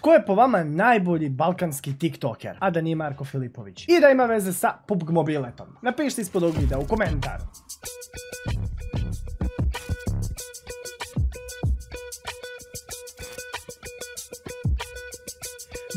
tko je po vama najbolji balkanski tiktoker, a da nije Marko Filipović i da ima veze sa PUBG mobiletom? Napišite ispod ovog videa u komentaru.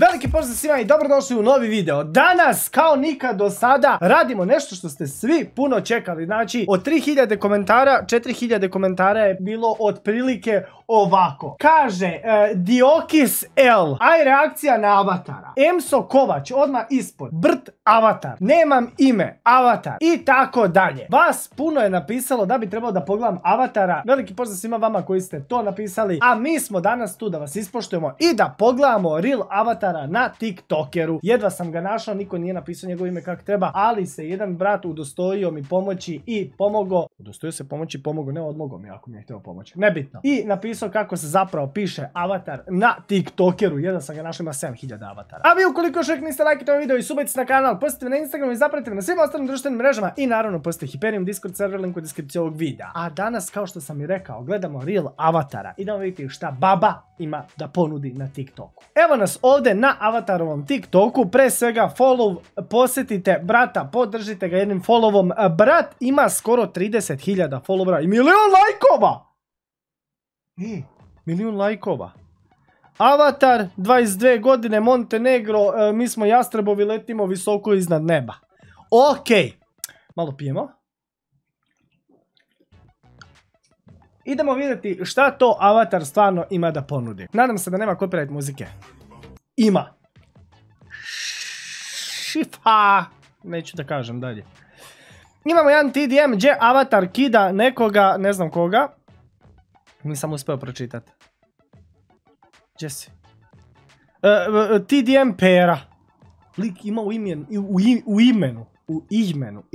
Veliki pozdrav svima i dobrodošli u novi video. Danas, kao nikad do sada, radimo nešto što ste svi puno čekali. Znači, od 3000 komentara, 4000 komentara je bilo otprilike ovako. Kaže, Diokis L, aj reakcija na avatara. Emso Kovač, odmah ispod, Brt avatar, nemam ime, avatar i tako dalje. Vas puno je napisalo da bi trebalo da pogledam avatara. Veliki pozdrav svima vama koji ste to napisali. A mi smo danas tu da vas ispoštujemo i da pogledamo real avatar na TikTokeru. Jedva sam ga našao, niko nije napisao njegovo ime kako treba, ali se jedan brat udostojio mi pomoći i pomogao. Udostojio se pomoći, pomogao, ne odmogao mi ako mi je htio pomoći. Nebitno. I napisao kako se zapravo piše avatar na TikTokeru. Jedva sam ga našao, ima 7000 avatara. A vi ukoliko još uvijek niste lajkite ovaj video i subajte se na kanal, postite na Instagramu i zapratite na svim ostalim društvenim mrežama i naravno postite Hyperium Discord server, link u deskripciji ovog videa. A danas, kao što sam i rekao, gledamo real avatara i da vidite šta baba ima da ponudi na TikToku. Evo nas ovdje na avatarovom TikToku, pre svega follow, posjetite brata, podržite ga jednim followom. Brat ima skoro 30.000 followera i milion lajkova! Milijun lajkova. Avatar, 22 godine, Montenegro, mi smo jastrebovi, letimo visoko iznad neba. Okej, malo pijemo. Idemo vidjeti šta to avatar stvarno ima da ponudi. Nadam se da nema copyright muzike. Ima. Šifa. Neću da kažem dalje. Imamo jedan TDM gdje avatar kida nekoga, ne znam koga. Nisam uspio pročitati. Gdje si? TDM Pera. Lik ima u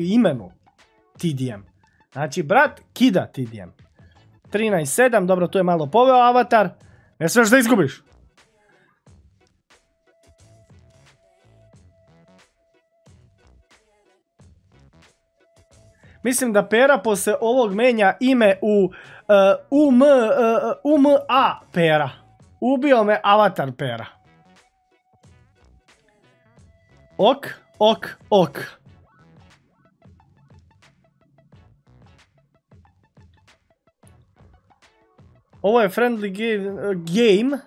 imenu TDM. Znači brat kida TDM. 13.7, dobro, tu je malo poveo avatar. Ne smiješ da izgubiš. Mislim da Pera poslije ovog menja ime u UMA Pera. Ubio me avatar Pera. Ok. Ovo je friendly game,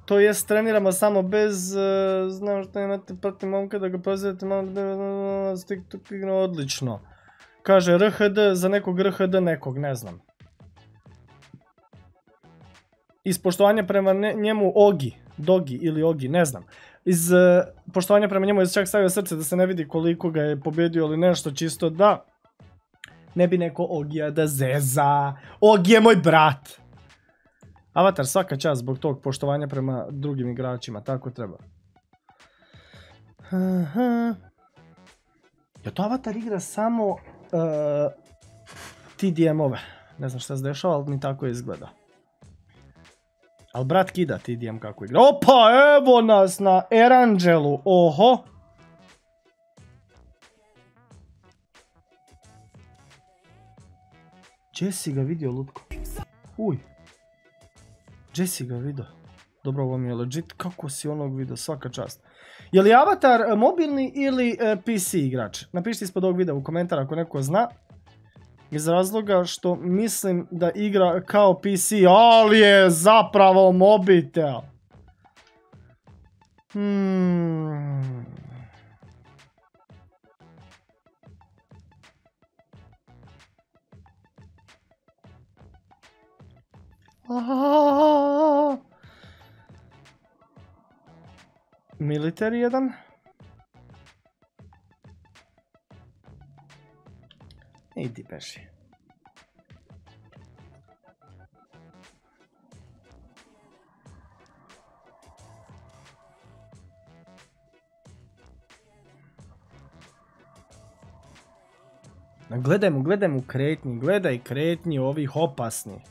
to jest treniramo samo bez, znam što imate protiv momka da ga pozivate malo da TikTok igra odlično. Kaže RHD za nekog RHD nekog, ne znam. Iz poštovanja prema njemu Ogi, Dogi ili Ogi, ne znam. Iz poštovanja prema njemu je čak stavio srce da se ne vidi koliko ga je pobjedio ili nešto, čisto da ne bi neko Ogija da zeza. Ogi je moj brat. Avatar svaka čast zbog tog poštovanja prema drugim igračima, tako treba. Ja to avatar igra samo TDM-ove. Ne znam šta se dešava, ali mi tako izgleda. Ali brat kida TDM kako igra. Opa, evo nas na Erangelu, oho. Gdje si ga vidio, Lutko? Uj. Gdje si ga vidio? Dobro, ovo mi je legit. Kako si onog vidio? Svaka čast. Je li avatar mobilni ili PC igrač? Napišite ispod ovog videa u komentar ako neko zna. Iz razloga što mislim da igra kao PC, ali je zapravo mobitel. Military jedan. Idi beži. Gledaj mu kretnji, gledaj kretnji ovih opasnih.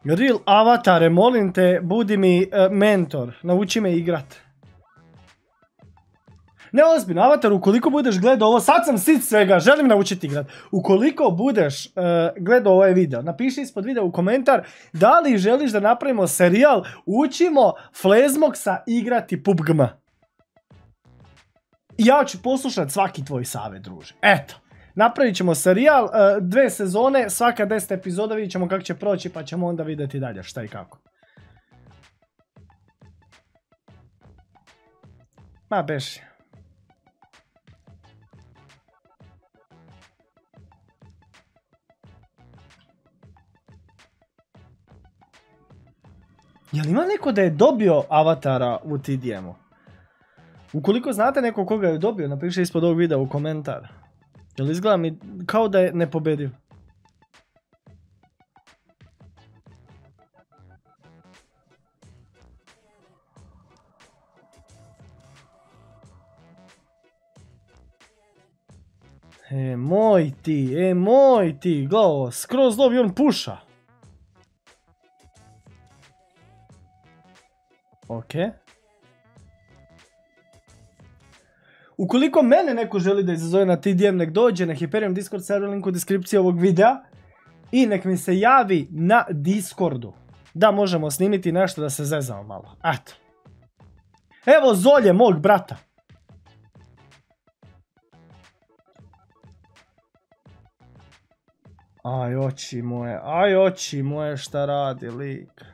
Real avatare, molim te, budi mi mentor, nauči me igrat. Ne, ozbiljno, Avatar, ukoliko budeš gledao ovo, sad sam sit svega, želim naučiti igrat. Ukoliko budeš gledao ovaj video, napiši ispod videa u komentar da li želiš da napravimo serijal Učimo Flezmoksa igrati PUBG. I ja ću poslušat svaki tvoj savjet, druže. Eto, napravit ćemo serijal, 2 sezone, svaka 10 epizoda, vidit ćemo kako će proći, pa ćemo onda vidjeti dalje šta i kako. Ma beži. Jel ima neko da je dobio Avatara u TDM-u? Ukoliko znate neko koga je dobio, napiši ispod ovog videa u komentar. Jel izgleda mi kao da je nepobediv? Moj ti, glavo, skroz lovi, on puša. Ok. Ukoliko mene neko želi da izazove na TDM, nek dođe na Hyperion Discord server, link u deskripciji ovog videa. I nek mi se javi na Discordu. Da možemo snimiti nešto da se zezamo malo. Eto. Evo Zolje, mog brata. Aj oči moje šta radi lik.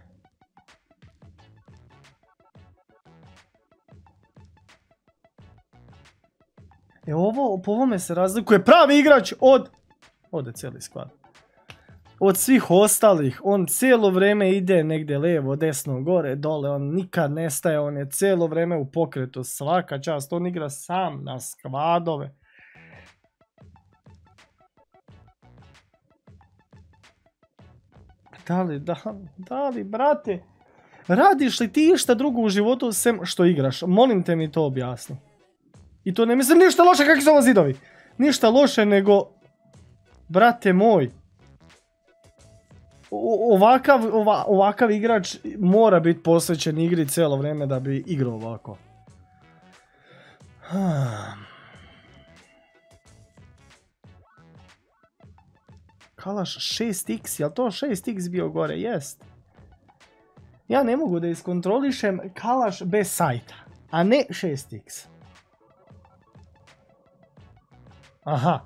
Ovo, po ovome se razlikuje pravi igrač od... Ode cijeli sklad. Od svih ostalih, on cijelo vrijeme ide negdje lijevo, desno, gore, dole, on nikad nestaje, on je cijelo vrijeme u pokretu, svaka čast, on igra sam na skvadove. Da li, brate, radiš li ti išta drugo u životu sem što igraš? Molim te mi to objasni. I to ne mislim ništa loše, kakvi su ovo zidovi. Ništa loše, nego, brate moj, ovakav igrač mora biti posvećen igri cijelo vrijeme da bi igrao ovako. Kalaš 6x, jel to 6x bio gore? Jest. Ja ne mogu da iskontrolišem Kalaš bez sajta, a ne 6x. Aha.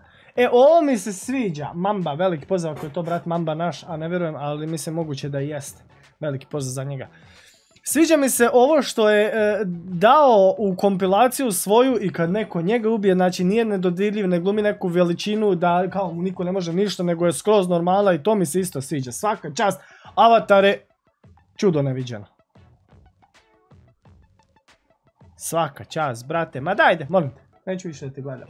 Ovo mi se sviđa. Mamba, veliki pozdrav ako je to brat Mamba naš, a ne vjerujem, ali mislim moguće da jeste. Veliki pozdrav za njega. Sviđa mi se ovo što je dao u kompilaciju svoju i kad neko njega ubije, znači nije nedodirljiv, ne glumi neku veličinu da kao mu niko ne može ništa, nego je skroz normala i to mi se isto sviđa. Svaka čast, Avatare, čudo neviđeno. Svaka čast, brate, ma dajde, molim te. Neću više da ti gledam.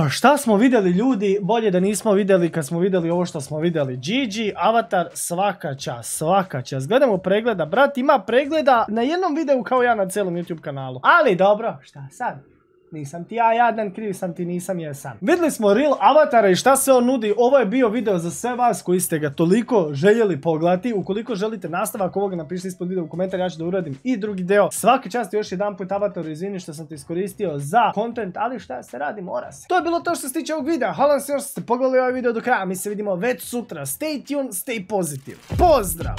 Šta smo vidjeli ljudi, bolje da nismo vidjeli kad smo vidjeli ovo što smo vidjeli. GG, Avatar, svaka čast. Gledamo pregleda, brat ima pregleda na jednom videu kao ja na cijelom YouTube kanalu. Ali dobro, šta sad? Nisam ti ja jadan, kriv sam ti, nisam jesam. Vidjeli smo real Avatara i šta se on nudi. Ovo je bio video za sve vas koji ste ga toliko željeli pogledati. Ukoliko želite nastavak ovoga, napišite ispod video u komentar, ja ću da uradim i drugi deo. Svaka čast još jedan put Avataru, izvini što sam te iskoristio za content, ali šta se radi, mora se. To je bilo to što se tiče ovog videa. Hvala se još što ste pogledali ovaj video do kraja. Mi se vidimo već sutra. Stay tuned, stay positive. Pozdrav!